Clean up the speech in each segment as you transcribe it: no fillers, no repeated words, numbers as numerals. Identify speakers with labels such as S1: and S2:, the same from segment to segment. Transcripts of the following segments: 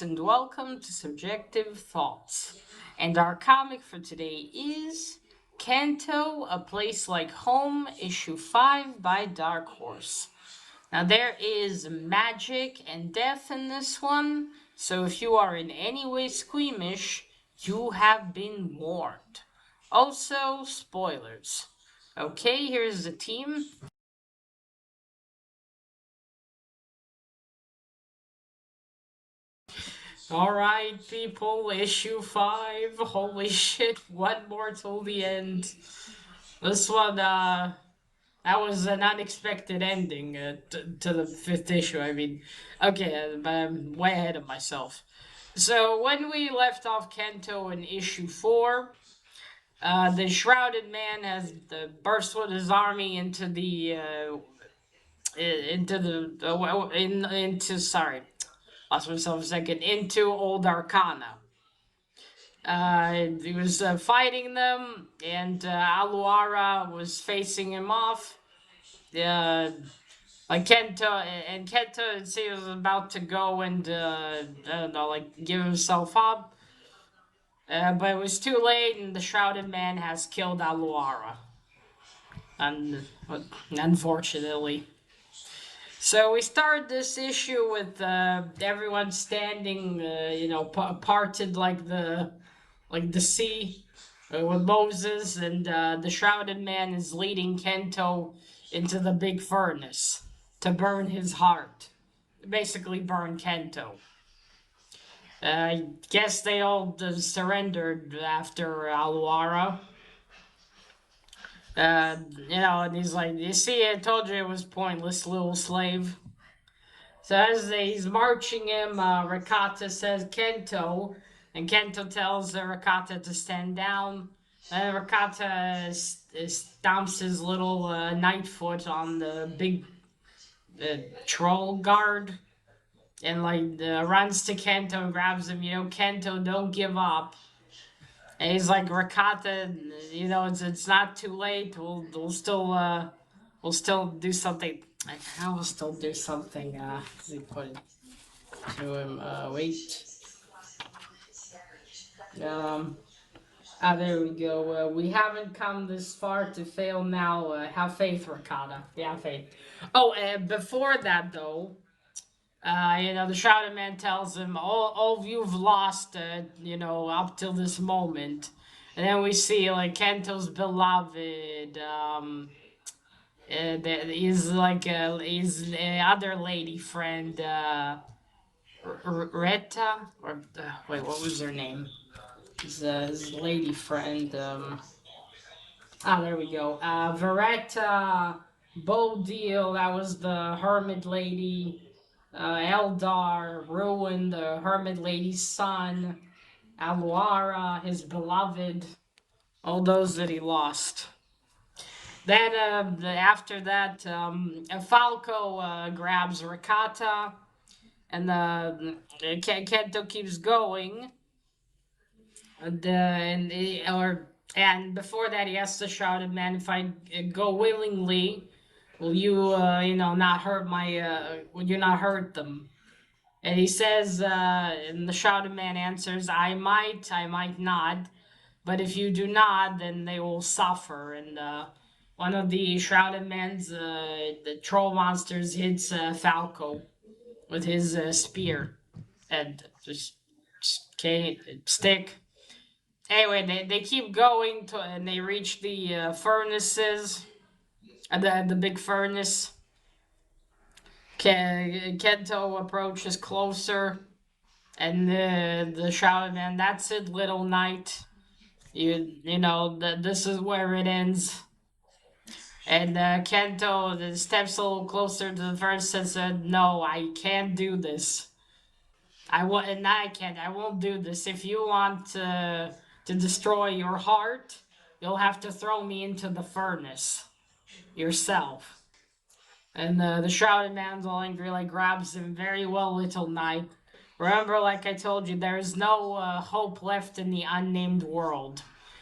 S1: and welcome to Subjective Thoughts. And our comic for today is Canto, A Place Like Home, Issue 5 by Dark Horse. Now, there is magic and death in this one, so if you are in any way squeamish, you have been warned. Also, spoilers. Okay, here's the team. Alright, people, issue 5. Holy shit, one more till the end. This one, that was an unexpected ending to the fifth issue. I mean, okay, but I'm way ahead of myself. So, when we left off Canto in issue 4, the Shrouded Man has burst with his army into the, lost myself a second, into Old Arcana. He was fighting them, and Aluara was facing him off. Uh, like Kento, he was about to go and I don't know, like give himself up, but it was too late, and the Shrouded Man has killed Aluara, and unfortunately. So we start this issue with everyone standing, parted like the sea, with Moses, and the Shrouded Man is leading Kento into the big furnace to burn his heart. Basically, burn Kento. I guess they all surrendered after Aluara. And he's like, you see, I told you it was pointless, little slave. So as he's marching him, Rakata says Kento, and Kento tells Rakata to stand down. And Rakata stomps his little night foot on the big troll guard, and runs to Kento and grabs him. Kento, don't give up. And he's like, Rakata, it's not too late. We'll still do something. I will still do something. He put it to him. Wait. Um. There we go. We haven't come this far to fail now. Have faith, Rakata. Yeah, faith. Oh, before that though, the Shrouded Man tells him, all you've lost, up till this moment. And then we see, like, Kento's beloved, he's like, his other lady friend, Retta? Or, wait, what was her name? His lady friend, there we go. Veretta, Bodil, that was the hermit lady. Eldar, Ruin, the hermit lady's son. Aluara, his beloved. All those that he lost. Then, after that, Falco grabs Rakata, and Kento keeps going. And before that, he asks the Shrouded Man, if I go willingly, will you, not hurt will you not hurt them? And he says, and the Shrouded Man answers, I might not, but if you do not, then they will suffer. And one of the Shrouded Man's, the troll monsters, hits Falco with his spear and just stick. Anyway, they keep going and they reach the furnaces, the big furnace. Kento approaches closer, and the Shrouded Man. That's it, little knight. This is where it ends. And Kento steps a little closer to the furnace and said, "No, I can't do this. I can't. I won't do this. If you want to destroy your heart, you'll have to throw me into the furnace yourself." And the Shrouded Man's all angry, like, grabs him. Very well, little knight. Remember, like I told you, there is no hope left in the unnamed world.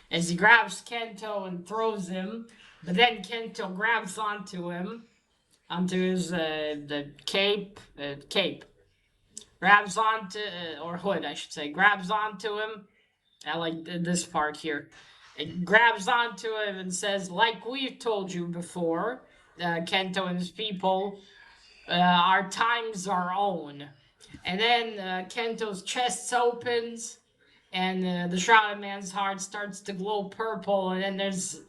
S1: As he grabs Kento and throws him, but then Kento grabs onto him, onto his the cape. grabs onto, or Hood, I should say, grabs onto him. I like this part here. It grabs onto him and says, "Like we've told you before, Kento and his people, our time's our own." And then Kento's chest opens, and the Shrouded Man's heart starts to glow purple, and then there's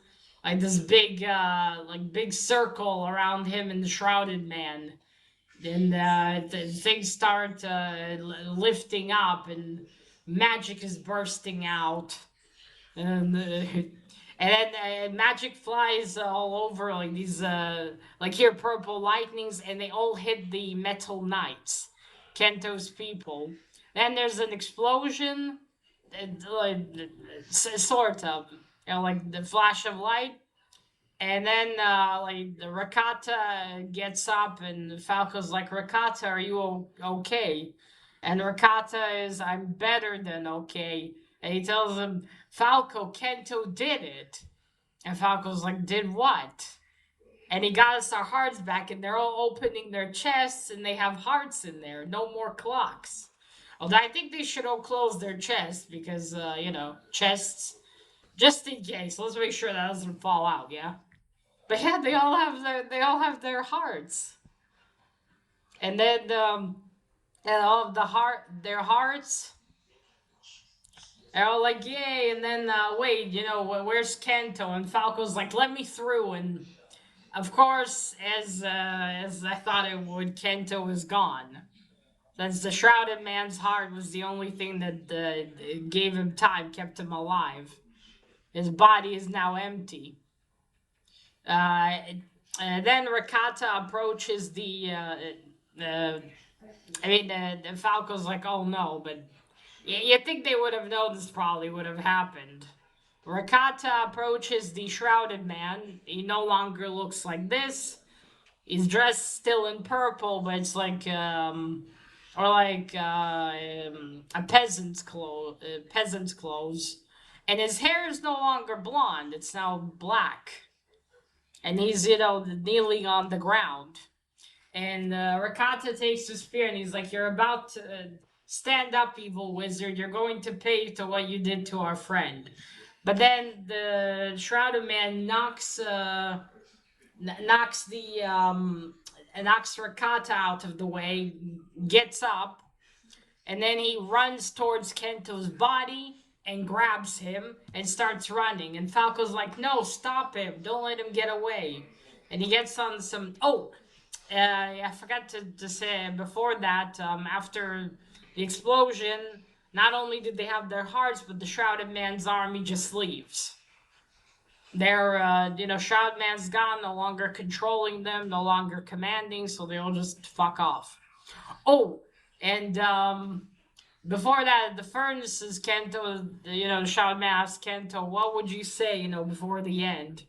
S1: like this big circle around him and the Shrouded Man, and things start lifting up, and magic is bursting out, and then magic flies all over like these like here purple lightnings, and they all hit the Metal Knights, Kento's people. Then there's an explosion, like sort of, like the flash of light, and then like the Rakata gets up, and Falco's like, "Rakata, are you okay?" And Rakata is, "I'm better than okay." And he tells him, "Falco, Kento did it." And Falco's like, "Did what?" And he got us our hearts back, and they're all opening their chests, and they have hearts in there. No more clocks. Although I think they should all close their chests because, chests, just in case. Let's make sure that doesn't fall out. Yeah. But yeah, they all have their hearts, and then and all of their hearts are all like, "Yay!" And then wait, where's Kento? And Falco's like, "Let me through." And of course, as I thought it would, Kento is gone. Since the Shrouded Man's heart was the only thing that gave him time, kept him alive. His body is now empty. Uh, then Rakata approaches the Falco's like, "Oh no," but you think they would have known this probably would have happened. Rakata approaches the Shrouded Man. He no longer looks like this. He's dressed still in purple, but it's like a peasant's clothes, and his hair is no longer blonde; it's now black, and he's kneeling on the ground. And Rakata takes the spear, and he's like, "You're about to stand up, evil wizard. You're going to pay to what you did to our friend." But then the Shrouded Man knocks Rakata out of the way, gets up, and then he runs towards Kento's body and grabs him and starts running. And Falco's like, "No, stop him! Don't let him get away." And he gets on some. Oh, I forgot to say before that, after the explosion, not only did they have their hearts, but the Shrouded Man's army just leaves. They're, Shrouded Man's gone, no longer controlling them, no longer commanding, so they all just fuck off. Oh, and before that, the furnaces, Kento, the Shrouded Man asked Kento, "What would you say, before the end?"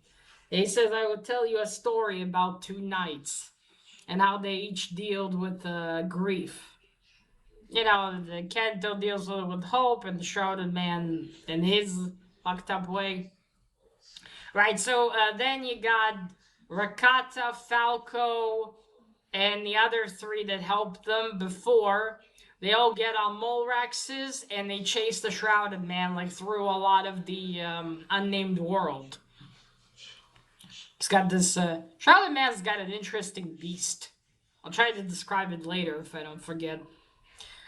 S1: And he says, "I will tell you a story about two knights and how they each dealt with grief. The Canto deals with hope, and the Shrouded Man in his fucked up way. Right, so then you got Rakata, Falco, and the other three that helped them before. They all get on Molraxes, and they chase the Shrouded Man like through a lot of the unnamed world. It's got this Shrouded Man's got an interesting beast. I'll try to describe it later if I don't forget.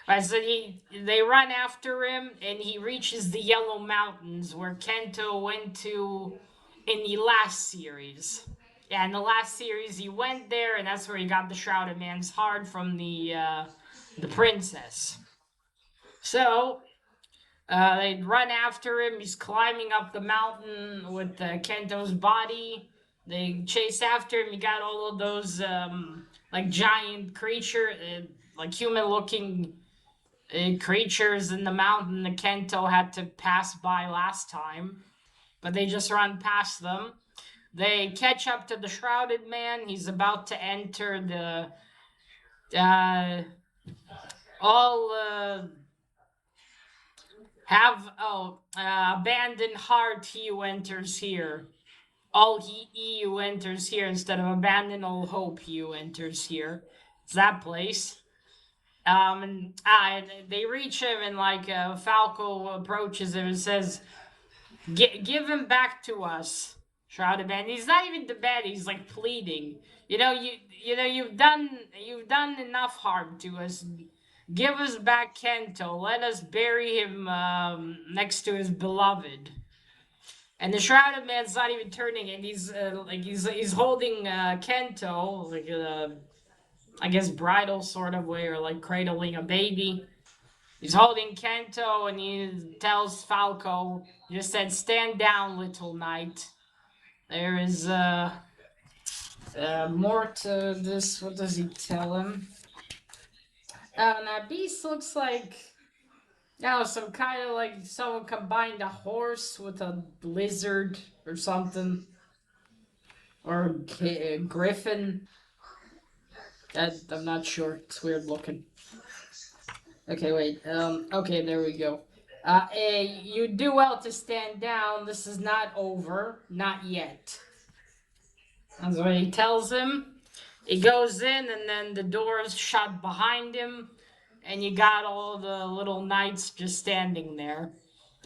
S1: Alright, so they run after him, and he reaches the Yellow Mountains where Kento went to in the last series. Yeah, in the last series he went there, and that's where he got the Shrouded Man's heart from the princess. So they run after him. He's climbing up the mountain with Kento's body. They chase after him. You got all of those like giant creature, like human-looking creatures in the mountain that Kento had to pass by last time, but they just run past them. They catch up to the Shrouded Man. He's about to enter the all have abandoned heart. He who enters here. All he who enters here instead of abandon all hope. He who enters here. It's that place. And they reach him, and like Falco approaches him and says, Give him back to us, Shrouded Man." He's not even demanding. He's like pleading. You know, you know you've done enough harm to us. Give us back Kento. Let us bury him next to his beloved. And the Shrouded Man's not even turning, and he's holding Kento like I guess bridal sort of way, or like cradling a baby. He's holding Canto, and he tells Falco, he just said, "Stand down, little knight." There is more to this. What does he tell him? That beast looks like, some kind of like someone combined a horse with a lizard or something, or a griffin. I'm not sure. It's weird looking. Okay, wait. Okay, there we go. You do well to stand down. This is not over. Not yet. That's what he tells him. He goes in, and then the doors shut behind him, and you got all the little knights just standing there.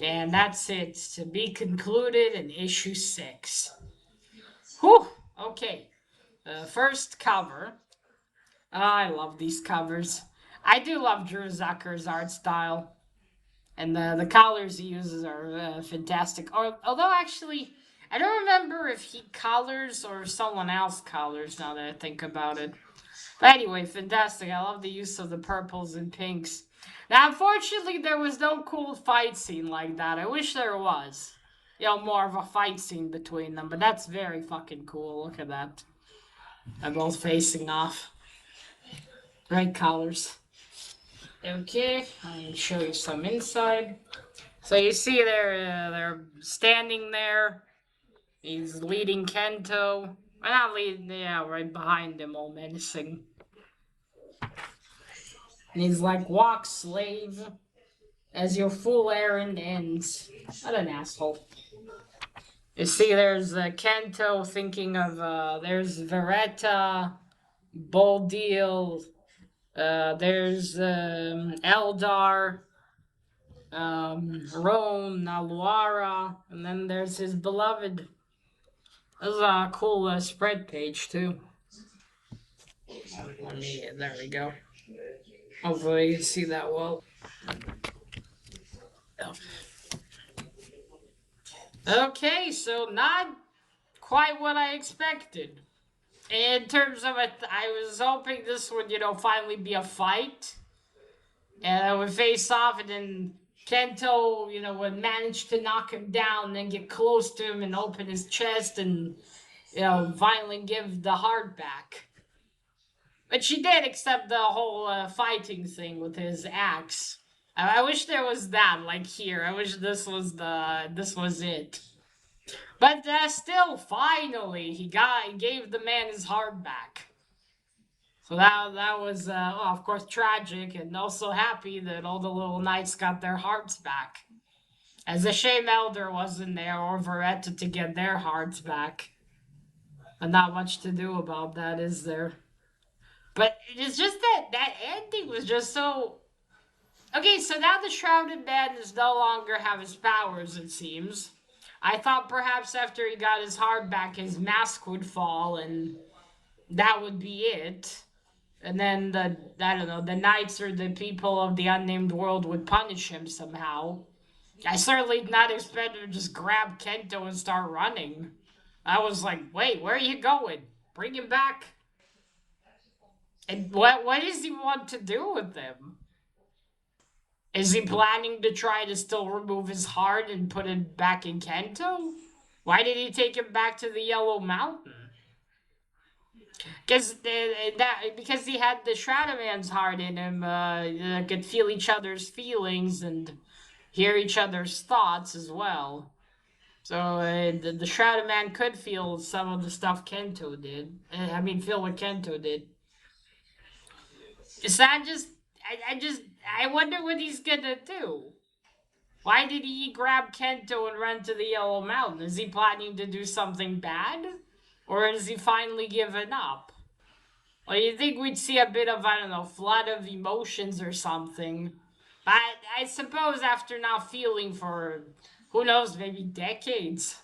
S1: And that's it. To be concluded in issue 6. Whew! Okay. First cover. I love these covers. I do love Drew Zucker's art style. And the colors he uses are fantastic. Although, actually, I don't remember if he colors or someone else colors now that I think about it. But anyway, fantastic. I love the use of the purples and pinks. Now, unfortunately, there was no cool fight scene like that. I wish there was. More of a fight scene between them. But that's very fucking cool. Look at that. They're both facing off. Great colors. Okay, I'll show you some inside. So you see they're standing there. He's leading Kento. Well, not leading, yeah, right behind him, all menacing. And he's like, "Walk, slave, as your fool errand ends." What an asshole. You see, there's Kento thinking of, there's Veretta, Boldil, there's Eldar, Rome, Naluara, and then there's his beloved. This is a cool spread page too. There we go. Hopefully you can see that well. Okay, so not quite what I expected. In terms of it, I was hoping this would, finally be a fight. And I would face off, and then Kento, would manage to knock him down, then get close to him and open his chest and, finally give the heart back. But she did, except the whole fighting thing with his axe. I wish there was that, like here. I wish this was it. But still, finally, he gave the man his heart back. So that was, well, of course, tragic, and also happy that all the little knights got their hearts back. As a shame Elder wasn't there, or Veretta, to get their hearts back. But not much to do about that, is there? But it's just that ending was just so. Okay, so now the Shrouded Man is no longer have his powers, it seems. I thought perhaps after he got his heart back, his mask would fall, and that would be it. And then I don't know, the knights or the people of the unnamed world would punish him somehow. I certainly did not expect him to just grab Kento and start running. I was like, wait, where are you going? Bring him back. And what does he want to do with him? Is he planning to try to still remove his heart and put it back in Kento? Why did he take him back to the Yellow Mountain? Because he had the Shrouded Man's heart in him, could feel each other's feelings and hear each other's thoughts as well. So the Shrouded Man could feel some of the stuff Kento did. Feel what Kento did. Is that I wonder what he's gonna do. Why did he grab Kento and run to the Yellow Mountain? Is he planning to do something bad? Or has he finally given up? Or you think we'd see a bit of, I don't know, flood of emotions or something. But I suppose after not feeling for, who knows, maybe decades,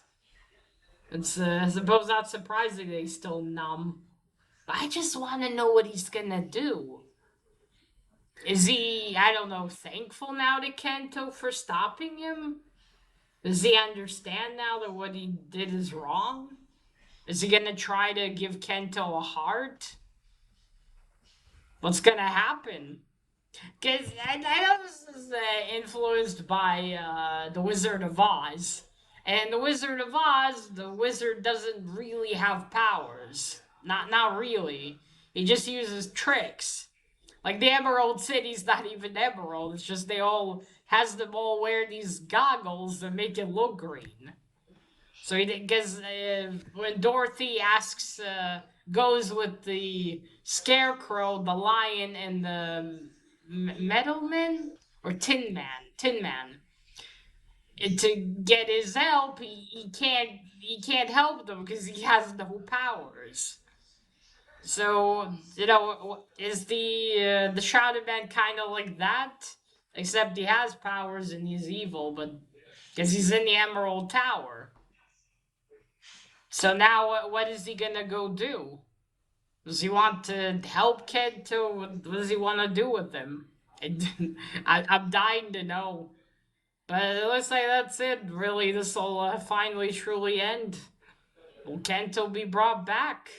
S1: it's, I suppose not surprising that he's still numb. But I just want to know what he's gonna do. Is he, I don't know, thankful now to Kento for stopping him? Does he understand now that what he did is wrong? Is he gonna try to give Kento a heart? What's gonna happen? Because I know this is influenced by The Wizard of Oz. And The Wizard of Oz, the wizard doesn't really have powers. Not really. He just uses tricks. Like the Emerald City's not even emerald. It's just they all has them all wear these goggles that make it look green. So he because when Dorothy asks, goes with the Scarecrow, the Lion, and the Metal Man or Tin Man, and to get his help, he can't help them because he has no powers. So you know, is the Shrouded Man kind of like that? Except he has powers and he's evil, but because he's in the Emerald Tower. So now, what is he gonna go do? Does he want to help Kento? What does he want to do with him? I'm dying to know. But it looks like that's it. Really, this will finally truly end. Will Kento be brought back?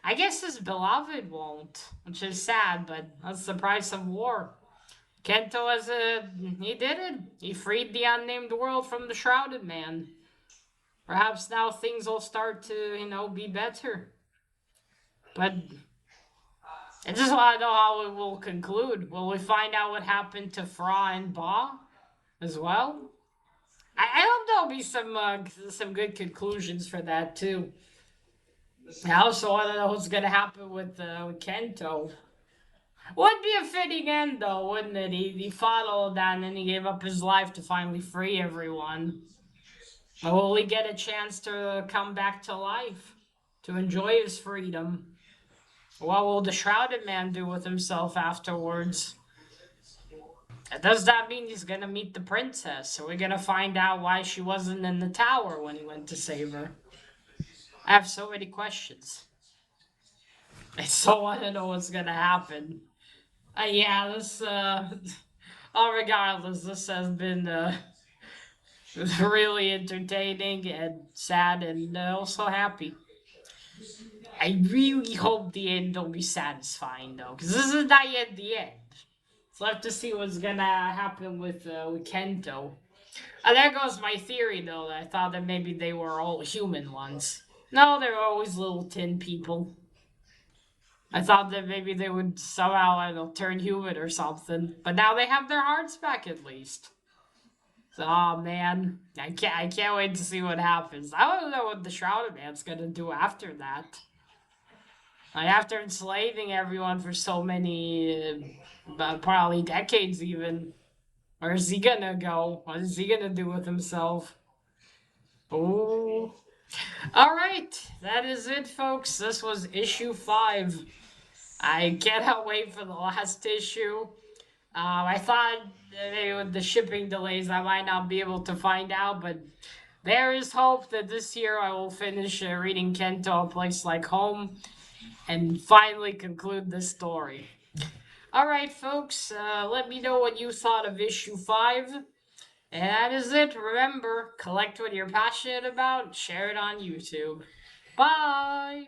S1: I guess his beloved won't, which is sad, but that's the price of war. Kento has a. He did it. He freed the unnamed world from the Shrouded Man. Perhaps now things will start to, be better. But I just want to know how it will conclude. Will we find out what happened to Fra and Ba as well? I hope there'll be some good conclusions for that too. I also want to know what's gonna happen with Kento. Would be a fitting end though, wouldn't it? He fought all that and then he gave up his life to finally free everyone. But will he get a chance to come back to life? To enjoy his freedom? What will the Shrouded Man do with himself afterwards? Does that mean he's gonna meet the princess? Are we gonna find out why she wasn't in the tower when he went to save her? I have so many questions. I so want to know what's gonna happen. Yeah, this, oh, regardless, this has been, really entertaining and sad and also happy. I really hope the end will be satisfying though, because this is not yet the end. So I have to see what's gonna happen with Kento. And there goes my theory though. That I thought that maybe they were all human ones. No, they were always little tin people. I thought that maybe they would somehow, I don't know, turn human or something. But now they have their hearts back at least. So, oh man, I can't wait to see what happens. I don't know what the Shrouded Man's gonna do after that. Like after enslaving everyone for so many, probably decades even. Where is he gonna go? What is he gonna do with himself? Oh. Alright, that is it, folks. This was issue 5. I cannot wait for the last issue. I thought maybe with the shipping delays I might not be able to find out, but there is hope that this year I will finish reading Kento, A Place Like Home, and finally conclude this story. Alright, folks, let me know what you thought of issue 5. And that is it. Remember, collect what you're passionate about, share it on YouTube. Bye!